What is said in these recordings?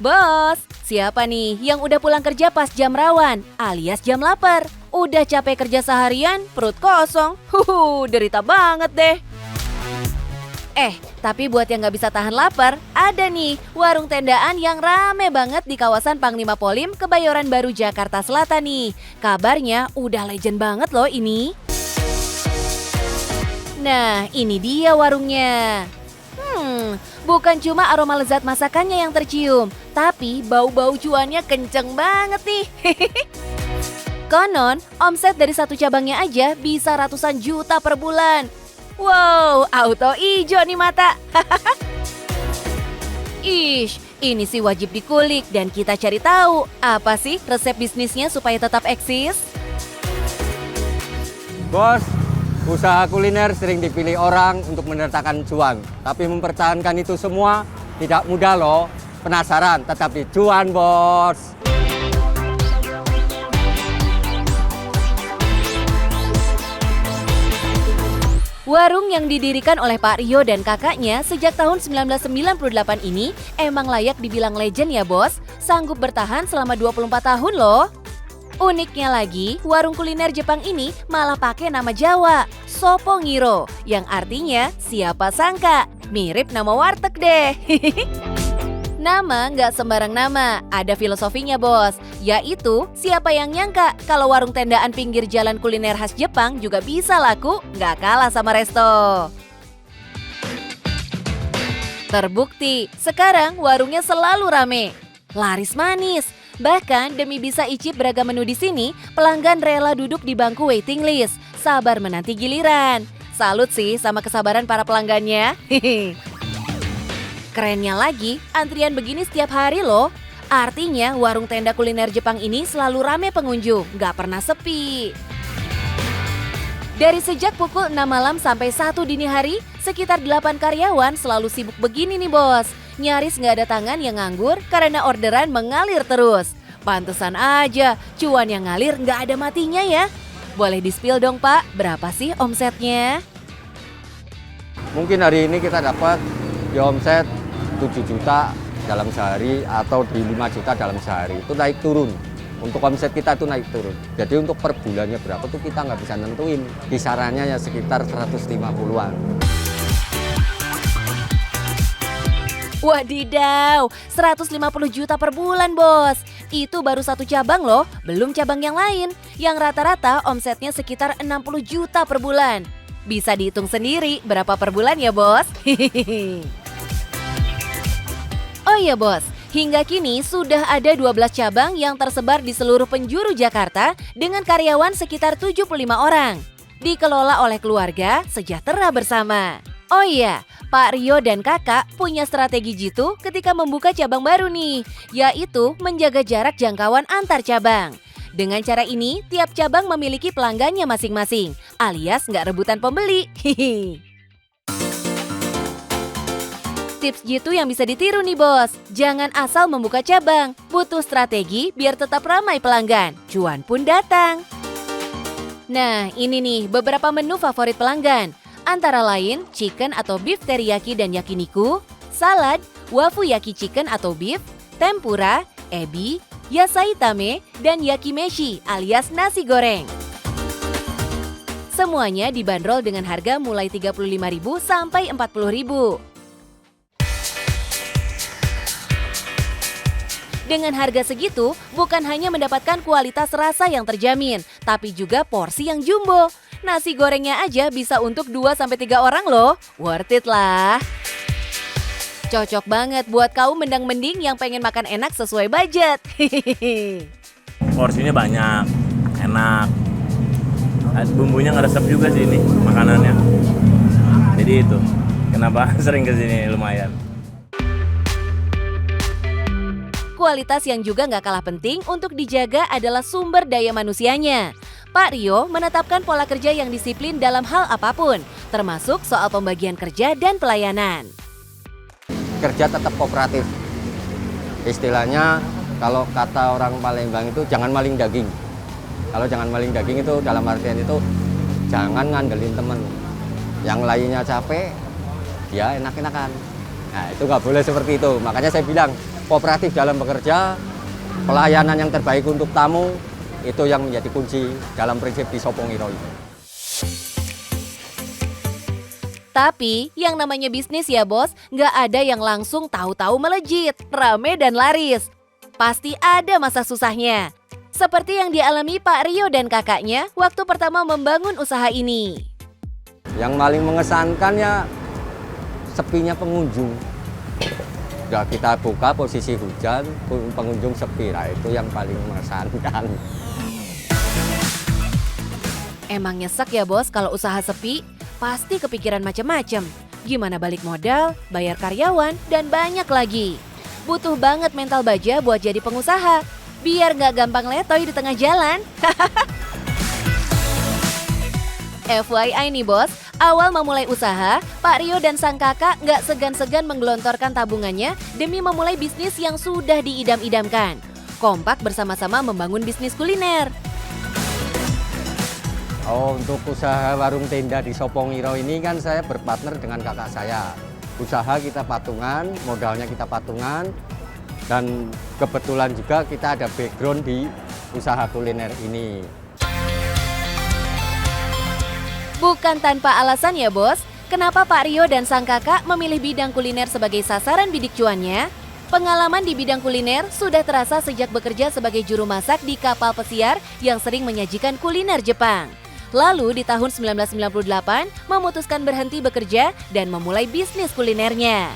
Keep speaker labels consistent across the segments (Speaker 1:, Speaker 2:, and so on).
Speaker 1: Bos, siapa nih yang udah pulang kerja pas jam rawan alias jam lapar? Udah capek kerja seharian, perut kosong. Derita banget deh. Tapi buat yang nggak bisa tahan lapar, ada nih warung tendaan yang rame banget di kawasan Panglima Polim, Kebayoran Baru, Jakarta Selatan nih. Kabarnya udah legend banget loh ini. Nah, ini dia warungnya. Bukan cuma aroma lezat masakannya yang tercium, tapi bau-bau cuannya kenceng banget nih. Konon, omset dari satu cabangnya aja bisa ratusan juta per bulan. Wow, auto ijo nih mata. Ish, ini sih wajib dikulik dan kita cari tahu apa sih resep bisnisnya supaya tetap eksis.
Speaker 2: Bos, usaha kuliner sering dipilih orang untuk mendatangkan cuan. Tapi mempertahankan itu semua tidak mudah loh. Penasaran, tetap di cuan, bos.
Speaker 1: Warung yang didirikan oleh Pak Rio dan kakaknya sejak tahun 1998 ini emang layak dibilang legend ya bos. Sanggup bertahan selama 24 tahun loh. Uniknya lagi, warung kuliner Jepang ini malah pakai nama Jawa, Sopongiro, yang artinya siapa sangka. Mirip nama warteg deh. Nama nggak sembarang nama, ada filosofinya bos, yaitu siapa yang nyangka kalau warung tendaan pinggir jalan kuliner khas Jepang juga bisa laku, nggak kalah sama resto. Terbukti, sekarang warungnya selalu rame, laris manis. Bahkan demi bisa icip beragam menu di sini, pelanggan rela duduk di bangku waiting list, sabar menanti giliran. Salut sih sama kesabaran para pelanggannya. Kerennya lagi, antrian begini setiap hari loh. Artinya warung tenda kuliner Jepang ini selalu rame pengunjung, nggak pernah sepi. Dari sejak pukul 6 malam sampai 1 dini hari, sekitar 8 karyawan selalu sibuk begini nih bos. Nyaris nggak ada tangan yang nganggur karena orderan mengalir terus. Pantesan aja, cuan yang ngalir nggak ada matinya ya. Boleh di-spill dong Pak, berapa sih omsetnya?
Speaker 2: Mungkin hari ini kita dapat di omset 7 juta dalam sehari atau di 5 juta dalam sehari. Itu naik turun. Untuk omset kita itu naik turun. Jadi untuk per bulannya berapa tuh kita nggak bisa nentuin. Kisarannya ya sekitar 150-an.
Speaker 1: Wadidaw, 150 juta per bulan bos. Itu baru satu cabang loh, belum cabang yang lain. Yang rata-rata omsetnya sekitar 60 juta per bulan. Bisa dihitung sendiri berapa per bulan ya bos? Oh iya bos, hingga kini sudah ada 12 cabang yang tersebar di seluruh penjuru Jakarta dengan karyawan sekitar 75 orang. Dikelola oleh keluarga sejahtera bersama. Oh iya, Pak Rio dan kakak punya strategi jitu ketika membuka cabang baru nih, yaitu menjaga jarak jangkauan antar cabang. Dengan cara ini, tiap cabang memiliki pelanggannya masing-masing, alias nggak rebutan pembeli. Tips jitu yang bisa ditiru nih bos, jangan asal membuka cabang, butuh strategi biar tetap ramai pelanggan, cuan pun datang. Nah ini nih beberapa menu favorit pelanggan, antara lain chicken atau beef teriyaki dan yakiniku, salad, wafu yaki chicken atau beef, tempura, ebi, yasai tame, dan yakimeshi alias nasi goreng. Semuanya dibanderol dengan harga mulai Rp35.000 sampai Rp40.000. Dengan harga segitu, bukan hanya mendapatkan kualitas rasa yang terjamin, tapi juga porsi yang jumbo. Nasi gorengnya aja bisa untuk 2-3 orang loh, worth it lah. Cocok banget buat kaum mendang-mending yang pengen makan enak sesuai budget.
Speaker 3: Porsinya banyak, enak. Bumbunya ngeresep juga sih ini makanannya. Jadi itu, kenapa sering kesini lumayan.
Speaker 1: Kualitas yang juga nggak kalah penting untuk dijaga adalah sumber daya manusianya. Pak Rio menetapkan pola kerja yang disiplin dalam hal apapun, termasuk soal pembagian kerja dan pelayanan.
Speaker 2: Kerja tetap kooperatif. Istilahnya kalau kata orang Palembang itu jangan maling daging. Kalau jangan maling daging itu dalam artian itu jangan ngandelin temen. Yang lainnya capek, dia enak-enakan. Nah itu nggak boleh seperti itu. Makanya saya bilang kooperatif dalam bekerja, pelayanan yang terbaik untuk tamu, itu yang menjadi kunci dalam prinsip di Sopongiro ini.
Speaker 1: Tapi yang namanya bisnis ya bos, nggak ada yang langsung tahu-tahu melejit, rame dan laris. Pasti ada masa susahnya. Seperti yang dialami Pak Rio dan kakaknya waktu pertama membangun usaha ini.
Speaker 2: Yang paling mengesankan ya sepinya pengunjung. Udah kita buka posisi hujan, pengunjung sepi, nah itu yang paling mengesankan.
Speaker 1: Emang nyesek ya bos kalau usaha sepi, pasti kepikiran macem-macem. Gimana balik modal, bayar karyawan, dan banyak lagi. Butuh banget mental baja buat jadi pengusaha, biar nggak gampang letoy di tengah jalan. FYI nih bos, awal memulai usaha, Pak Rio dan sang kakak nggak segan-segan menggelontorkan tabungannya demi memulai bisnis yang sudah diidam-idamkan. Kompak bersama-sama membangun bisnis kuliner.
Speaker 2: Oh, untuk usaha warung tenda di Sopongiro ini kan saya berpartner dengan kakak saya. Usaha kita patungan, modalnya kita patungan, dan kebetulan juga kita ada background di usaha kuliner ini.
Speaker 1: Bukan tanpa alasan ya bos, kenapa Pak Rio dan sang kakak memilih bidang kuliner sebagai sasaran bidik cuannya? Pengalaman di bidang kuliner sudah terasa sejak bekerja sebagai juru masak di kapal pesiar yang sering menyajikan kuliner Jepang. Lalu di tahun 1998 memutuskan berhenti bekerja dan memulai bisnis kulinernya.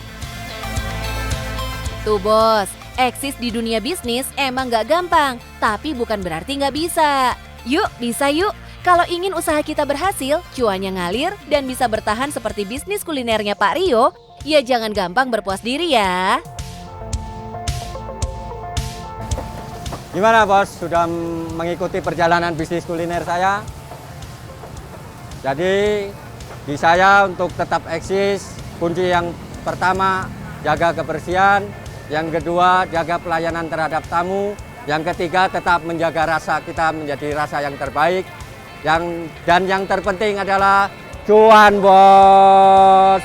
Speaker 1: Tuh bos, eksis di dunia bisnis emang gak gampang, tapi bukan berarti gak bisa. Yuk, bisa yuk! Kalau ingin usaha kita berhasil, cuannya ngalir, dan bisa bertahan seperti bisnis kulinernya Pak Rio, ya jangan gampang berpuas diri ya.
Speaker 2: Gimana bos, sudah mengikuti perjalanan bisnis kuliner saya? Jadi di saya untuk tetap eksis, kunci yang pertama jaga kebersihan, yang kedua jaga pelayanan terhadap tamu, yang ketiga tetap menjaga rasa kita menjadi rasa yang terbaik, dan yang terpenting adalah cuan bos.